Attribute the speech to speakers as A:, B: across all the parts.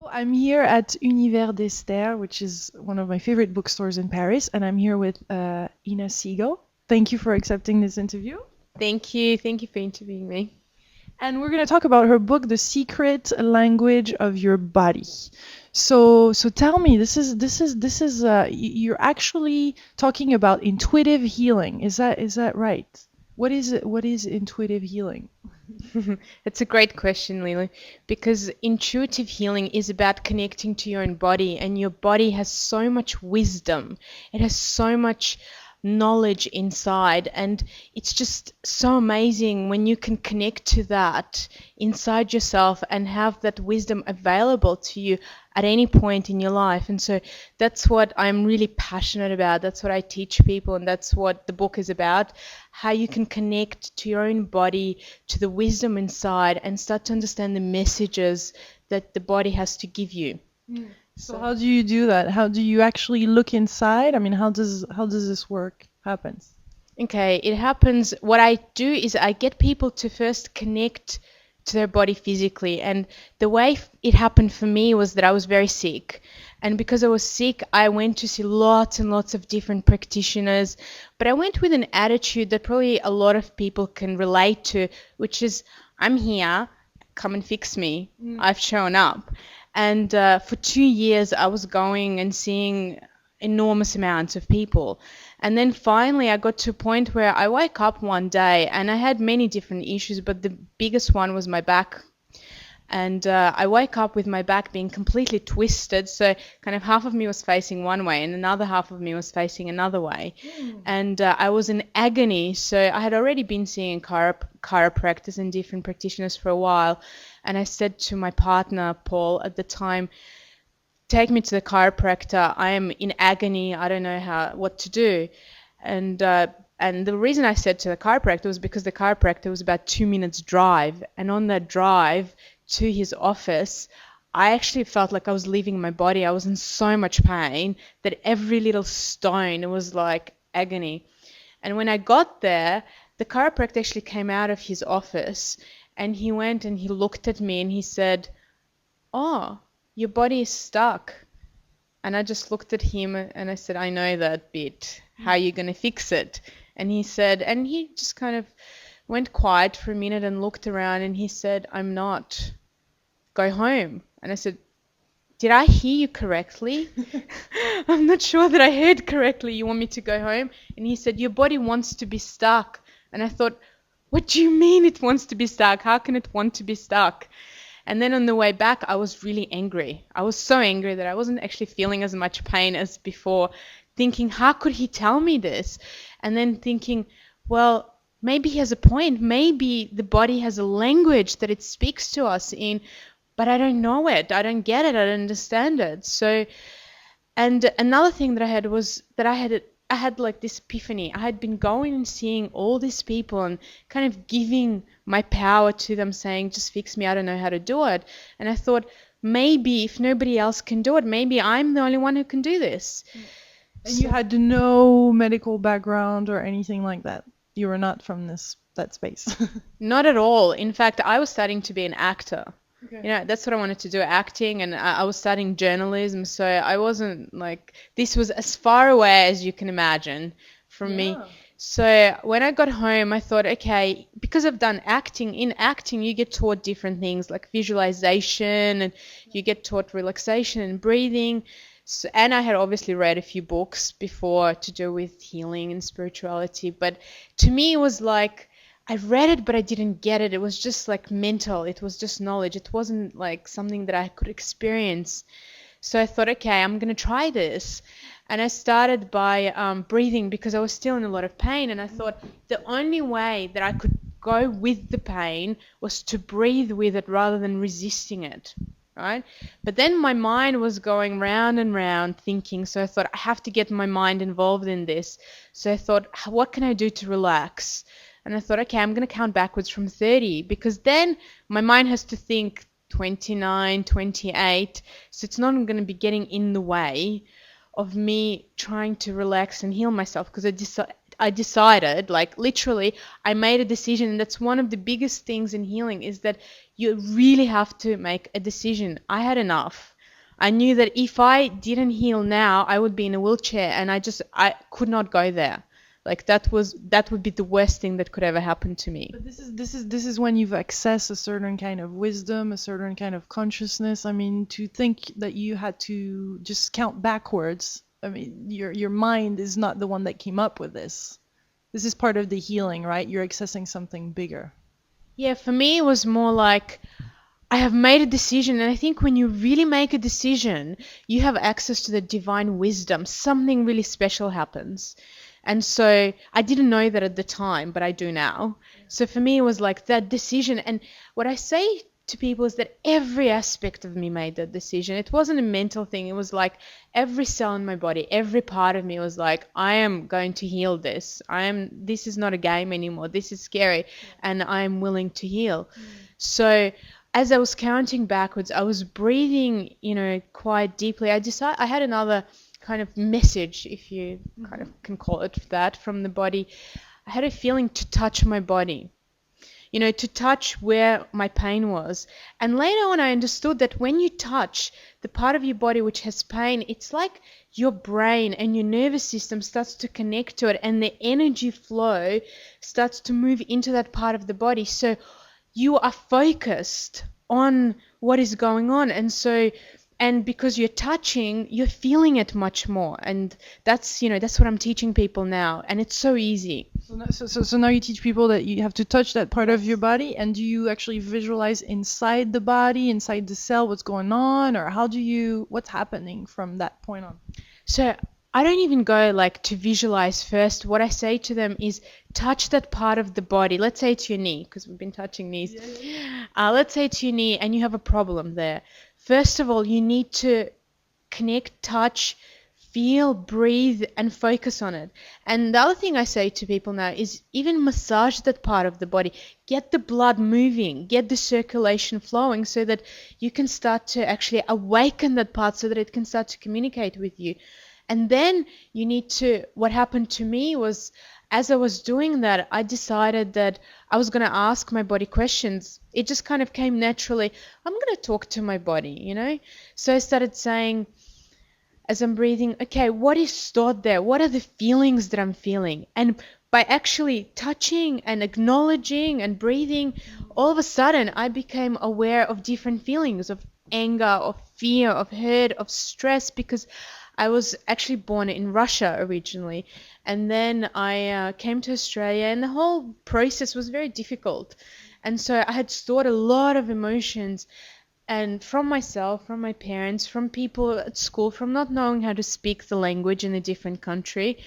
A: I'm here at Univers d'Esther, which is one of my favorite bookstores in Paris, and I'm here with Ina Segal. Thank you for accepting this interview.
B: Thank you. Thank you for interviewing me.
A: And we're going to talk about her book, The Secret Language of Your Body. So tell me, you're actually talking about intuitive healing. Is that right? What is it? What is intuitive healing?
B: It's a great question, Lily, because intuitive healing is about connecting to your own body, and your body has so much wisdom. It has so much knowledge inside, and it's just so amazing when you can connect to that inside yourself and have that wisdom available to you at any point in your life. And so that's what I'm really passionate about. That's what I teach people, and that's what the book is about. How you can connect to your own body, to the wisdom inside, and start to understand the messages that the body has to give you.
A: So how do you do that? How do you actually look inside? I mean, how does this work happens?
B: Okay, it happens. What I do is I get people to first connect to their body physically. And the way it happened for me was that I was very sick. And because I was sick, I went to see lots and lots of different practitioners. But I went with an attitude that probably a lot of people can relate to, which is, I'm here, come and fix me. I've shown up. And for 2 years, I was going and seeing enormous amounts of people. And then finally, I got to a point where I woke up one day and I had many different issues, but the biggest one was my back. And I woke up with my back being completely twisted. So, kind of half of me was facing one way and another half of me was facing another way. And I was in agony. So, I had already been seeing chiropractors and different practitioners for a while. And I said to my partner, Paul, at the time, take me to the chiropractor. I am in agony. I don't know what to do. And the reason I said to the chiropractor was because the chiropractor was about 2 minutes drive, and on that drive to his office, I actually felt like I was leaving my body. I was in so much pain that every little stone was like agony. And when I got there, the chiropractor actually came out of his office and he went and he looked at me and he said, "Oh, your body is stuck." And I just looked at him and I said, "I know that bit. How are you going to fix it?" And he said, and he just kind of went quiet for a minute and looked around and he said, "I'm not. Go home." And I said, "Did I hear you correctly?" "I'm not sure that I heard correctly. You want me to go home?" And he said, "Your body wants to be stuck." And I thought, "What do you mean it wants to be stuck? How can it want to be stuck?" And then on the way back, I was really angry. I was so angry that I wasn't actually feeling as much pain as before, thinking, how could he tell me this? And then thinking, well, maybe he has a point. Maybe the body has a language that it speaks to us in, but I don't know it. I don't get it. I don't understand it. So, and another thing that I had was that I had like this epiphany. I had been going and seeing all these people and kind of giving my power to them, saying, "Just fix me. I don't know how to do it." And I thought, maybe if nobody else can do it, maybe I'm the only one who can do this.
A: And you had no medical background or anything like that. You were not from that space.
B: Not at all. In fact, I was studying to be an actor.
A: Okay.
B: That's what I wanted to do, acting, and I was studying journalism, so I wasn't like, this was as far away as you can imagine from me.
A: Yeah.
B: So when I got home, I thought, okay, because I've done acting, in acting you get taught different things like visualization, and you get taught relaxation and breathing. So, and I had obviously read a few books before to do with healing and spirituality, but to me it was like, I read it, but I didn't get it. It was just like mental. It was just knowledge. It wasn't like something that I could experience. So I thought, okay, I'm going to try this. And I started by breathing because I was still in a lot of pain. And I thought the only way that I could go with the pain was to breathe with it rather than resisting it. Right? But then my mind was going round and round thinking. So I thought, I have to get my mind involved in this. So I thought, what can I do to relax? And I thought, okay, I'm going to count backwards from 30 because then my mind has to think 29, 28. So it's not going to be getting in the way of me trying to relax and heal myself because I decided, like literally, I made a decision, and that's one of the biggest things in healing is that you really have to make a decision. I had enough. I knew that if I didn't heal now, I would be in a wheelchair, and I could not go there. Like that would be the worst thing that could ever happen to me.
A: But this is when you've accessed a certain kind of wisdom, a certain kind of consciousness. I mean, to think that you had to just count backwards. I mean, your mind is not the one that came up with this. This is part of the healing, right? You're accessing something bigger.
B: Yeah, for me it was more like I have made a decision, and I think when you really make a decision, you have access to the divine wisdom. Something really special happens. And so I didn't know that at the time, but I do now. So for me, it was like that decision. And what I say to people is that every aspect of me made that decision. It wasn't a mental thing. It was like every cell in my body, every part of me was like, I am going to heal this. This is not a game anymore. This is scary. And I am willing to heal. So as I was counting backwards, I was breathing, quite deeply. I had another kind of message, if you kind of can call it that, from the body. I had a feeling to touch my body, to touch where my pain was. And later on, I understood that when you touch the part of your body which has pain, it's like your brain and your nervous system starts to connect to it, and the energy flow starts to move into that part of the body. So you are focused on what is going on. And because you're touching, you're feeling it much more. And that's what I'm teaching people now. And it's so easy.
A: So now you teach people that you have to touch that part of your body, and do you actually visualize inside the body, inside the cell, what's going on, or what's happening from that point on?
B: So I don't even go like to visualize first. What I say to them is touch that part of the body. Let's say it's your knee, because we've been touching knees. Let's say it's your knee and you have a problem there. First of all, you need to connect, touch, feel, breathe, and focus on it. And the other thing I say to people now is even massage that part of the body. Get the blood moving, get the circulation flowing so that you can start to actually awaken that part so that it can start to communicate with you. And then what happened to me was, as I was doing that, I decided that I was going to ask my body questions. It just kind of came naturally. I'm going to talk to my body, So I started saying, as I'm breathing, okay, what is stored there? What are the feelings that I'm feeling? And by actually touching and acknowledging and breathing, all of a sudden I became aware of different feelings, of anger, of fear, of hurt, of stress, because I was actually born in Russia originally, and then I came to Australia, and the whole process was very difficult. And so I had stored a lot of emotions, and from myself, from my parents, from people at school, from not knowing how to speak the language in a different country.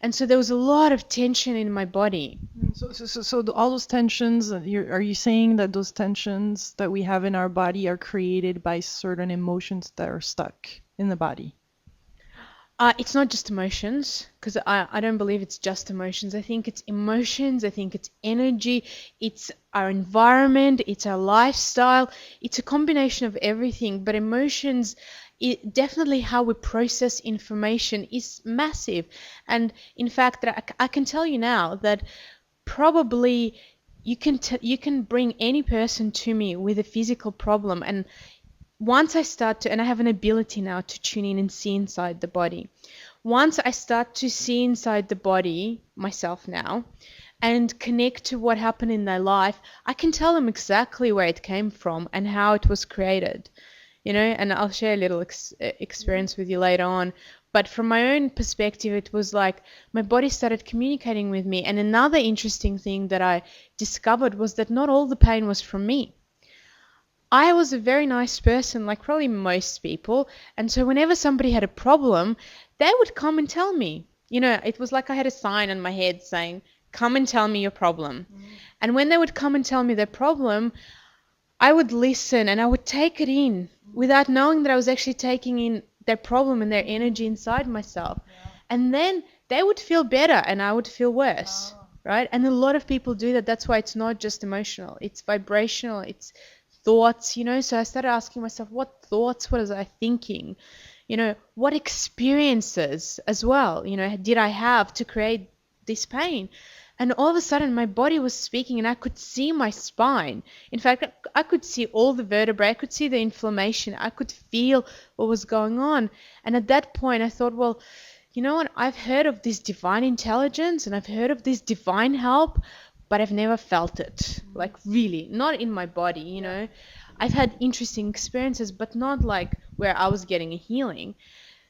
B: And so there was a lot of tension in my body.
A: So all those tensions, are you saying that those tensions that we have in our body are created by certain emotions that are stuck in the body?
B: It's not just emotions, because I don't believe it's just emotions. I think it's emotions, I think it's energy, it's our environment, it's our lifestyle, it's a combination of everything. But emotions, definitely how we process information is massive. And in fact, I can tell you now that probably you can bring any person to me with a physical problem, and once I start to, and I have an ability now to tune in and see inside the body. Once I start to see inside the body, myself now, and connect to what happened in their life, I can tell them exactly where it came from and how it was created. And I'll share a little experience with you later on. But from my own perspective, it was like my body started communicating with me. And another interesting thing that I discovered was that not all the pain was from me. I was a very nice person, like probably most people, and so whenever somebody had a problem, they would come and tell me. It was like I had a sign on my head saying, come and tell me your problem. And when they would come and tell me their problem, I would listen and I would take it in without knowing that I was actually taking in their problem and their energy inside myself. And then they would feel better and I would feel worse, right? And a lot of people do that. That's why it's not just emotional. It's vibrational. It's thoughts, So I started asking myself, what thoughts was I thinking? What experiences as well, did I have to create this pain. And all of a sudden, my body was speaking, and I could see my spine. In fact, I could see all the vertebrae, I could see the inflammation, I could feel what was going on. And at that point, I thought, well, you know what? I've heard of this divine intelligence and I've heard of this divine help, but I've never felt it. Like, really, not in my body, you know. I've had interesting experiences, but not like where I was getting a healing.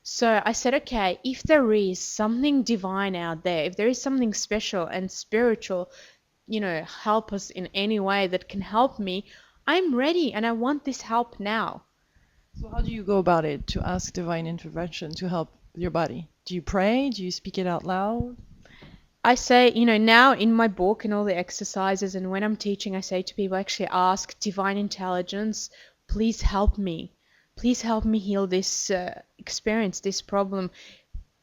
B: So I said, okay, if there is something divine out there, if there is something special and spiritual, you know, help us in any way that can help me, I'm ready and I want this help now.
A: So how do you go about it to ask divine intervention to help your body? Do you pray? Do you speak it out loud?
B: I say, you know, now in my book and all the exercises, and when I'm teaching, I say to people, actually ask divine intelligence, please help me. Please help me heal this experience, this problem.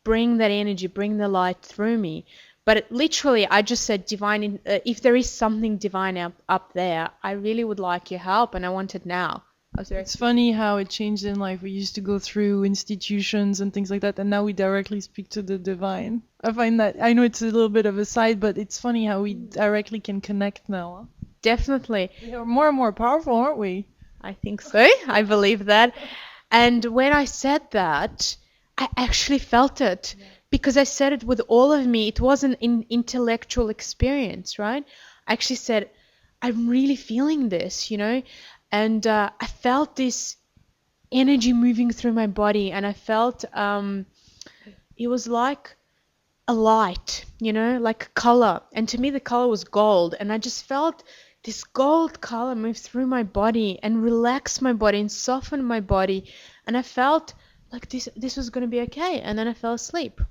B: Bring that energy, bring the light through me. But literally, I just said, if there is something divine up there, I really would like your help and I want it now.
A: It's funny how it changed in life. We used to go through institutions and things like that, and now we directly speak to the divine. I find that, I know it's a little bit of a side, but it's funny how we directly can connect now.
B: Definitely.
A: We are more and more powerful, aren't we?
B: I think so. I believe that. And when I said that, I actually felt it because I said it with all of me. It wasn't an intellectual experience, right? I actually said, I'm really feeling this, you know? And I felt this energy moving through my body, and I felt it was like a light, you know, like a color. And to me, the color was gold. And I just felt this gold color move through my body and relax my body and soften my body. And I felt like this was going to be okay. And then I fell asleep.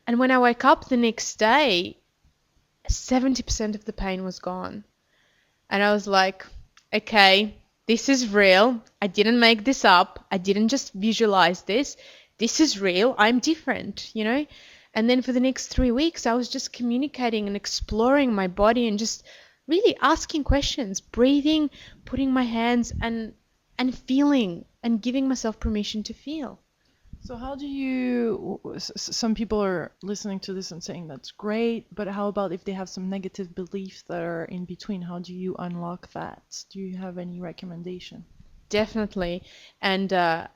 B: And when I woke up the next day, 70% of the pain was gone. And I was like, okay, this is real. I didn't make this up. I didn't just visualize this. This is real. I'm different, you know? And then for the next 3 weeks, I was just communicating and exploring my body and just really asking questions, breathing, putting my hands and feeling and giving myself permission to feel.
A: So how do you, some people are listening to this and saying that's great, but how about if they have some negative beliefs that are in between? How do you unlock that? Do you have any recommendation?
B: Definitely. And a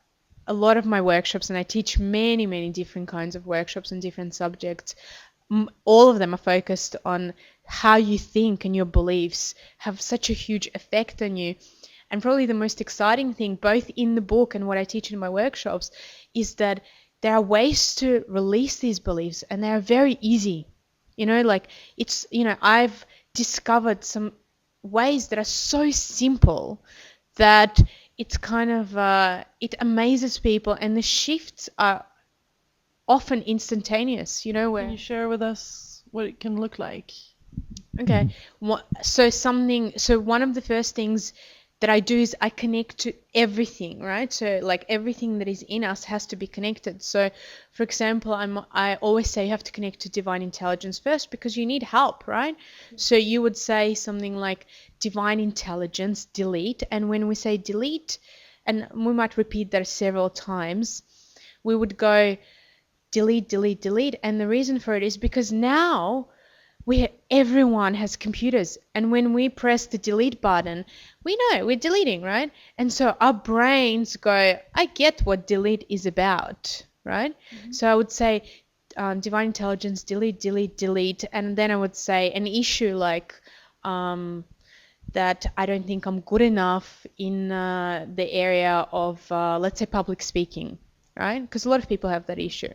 B: lot of my workshops, and I teach many, many different kinds of workshops and different subjects, all of them are focused on how you think, and your beliefs have such a huge effect on you. And probably the most exciting thing, both in the book and what I teach in my workshops, is that there are ways to release these beliefs, and they are very easy. You know, like it's, you know, I've discovered some ways that are so simple that it's kind of, it amazes people, and the shifts are often instantaneous, you know, where...
A: Can you share with us what it can look like?
B: Okay. So one of the first things that I do is I connect to everything, right? So like everything that is in us has to be connected. So for example, I always say you have to connect to divine intelligence first because you need help, right? So you would say something like divine intelligence, delete. And when we say delete, and we might repeat that several times, we would go delete, delete, delete. And the reason for it is because now everyone has computers, and when we press the delete button, we know we're deleting, right? And so our brains go, I get what delete is about, right? Mm-hmm. So I would say divine intelligence, delete, delete, delete, and then I would say an issue like that I don't think I'm good enough in the area of, let's say, public speaking, right? Because a lot of people have that issue.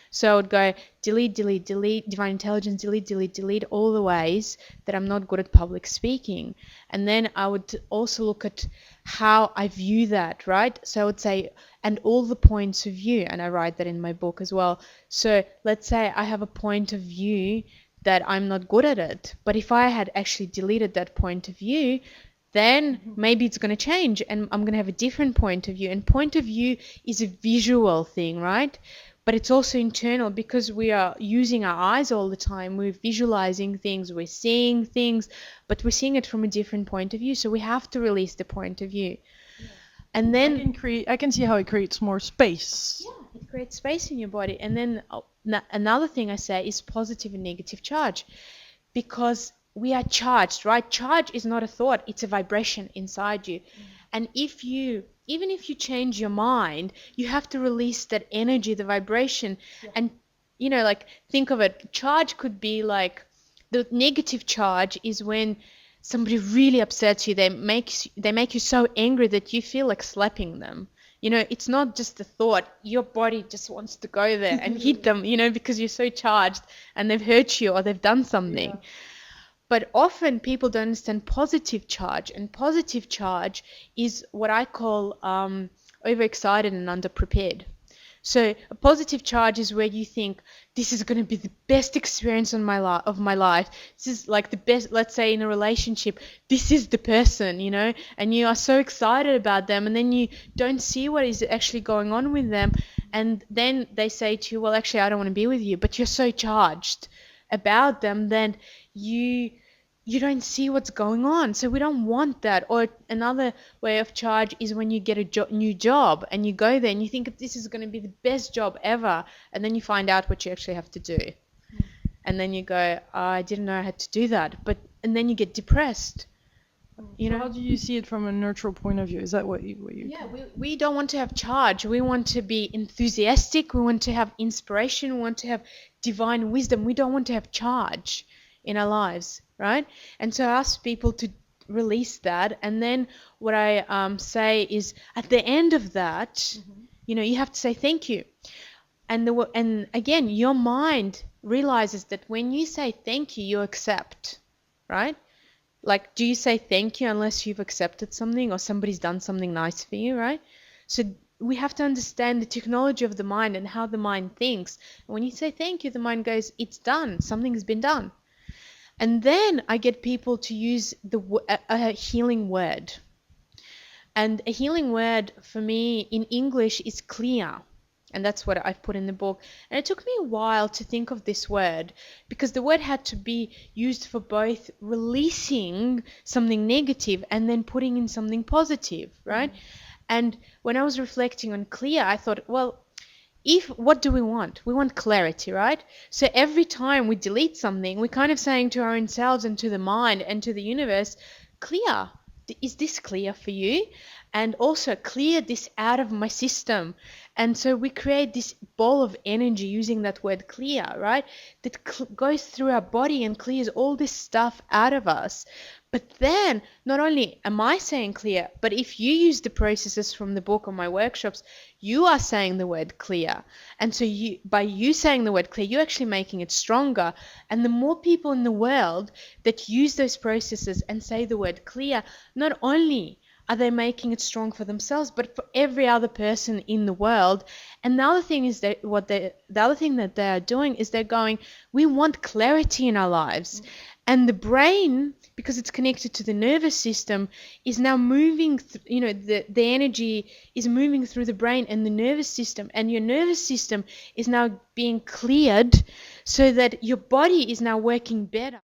B: So I would go delete, delete, delete, divine intelligence, delete, delete, delete, all the ways that I'm not good at public speaking. And then I would also look at how I view that, right? So I would say, and all the points of view, and I write that in my book as well. So let's say I have a point of view that I'm not good at it, but if I had actually deleted that point of view, then maybe it's going to change and I'm going to have a different point of view. And point of view is a visual thing, right? But it's also internal because we are using our eyes all the time. We're visualizing things, we're seeing things, but we're seeing it from a different point of view. So we have to release the point of view. Yeah. And then
A: I can see how it creates more space.
B: It creates space in your body. And then another thing I say is positive and negative charge, because we are charged, right? Charge is not a thought, it's a vibration inside you. And even if you change your mind, you have to release that energy, the vibration. And, like, think of it. Charge could be like, the negative charge is when somebody really upsets you. They make you so angry that you feel like slapping them. It's not just a thought. Your body just wants to go there and hit them, because you're so charged and they've hurt you or they've done something.
A: Yeah.
B: But often people don't understand positive charge, and positive charge is what I call overexcited and underprepared. So a positive charge is where you think, this is going to be the best experience of my life. This is like the best. Let's say in a relationship, this is the person, and you are so excited about them, and then you don't see what is actually going on with them, and then they say to you, well, actually, I don't want to be with you, but you're so charged about them, then you don't see what's going on. So we don't want that. Or another way of charge is when you get a new job and you go there and you think this is going to be the best job ever, and then you find out what you actually have to do. And then you go, oh, I didn't know I had to do that. And then you get depressed.
A: So how do you see it from a neutral point of view? Is that what you
B: Yeah, we don't want to have charge. We want to be enthusiastic. We want to have inspiration. We want to have divine wisdom. We don't want to have charge in our lives, right? And so I ask people to release that. And then what I say is, at the end of that, you have to say thank you. And again, your mind realizes that when you say thank you, you accept, right? Like, do you say thank you unless you've accepted something or somebody's done something nice for you, right? So we have to understand the technology of the mind and how the mind thinks. And when you say thank you, the mind goes, it's done. Something has been done. And then I get people to use a healing word. And a healing word for me in English is clear. And that's what I've put in the book. And it took me a while to think of this word, because the word had to be used for both releasing something negative and then putting in something positive, right? And when I was reflecting on clear, I thought, well, what do we want? We want clarity, right? So every time we delete something, we're kind of saying to our own selves and to the mind and to the universe, clear. Is this clear for you? And also clear this out of my system. And so we create this ball of energy using that word clear, right? That goes through our body and clears all this stuff out of us. But then not only am I saying clear, but if you use the processes from the book or my workshops, you are saying the word clear. And so by you saying the word clear, you're actually making it stronger. And the more people in the world that use those processes and say the word clear, not only are they making it strong for themselves, but for every other person in the world. And the other thing is that the other thing that they are doing is they're going, we want clarity in our lives. And the brain, because it's connected to the nervous system, is now moving, the energy is moving through the brain and the nervous system. And your nervous system is now being cleared so that your body is now working better.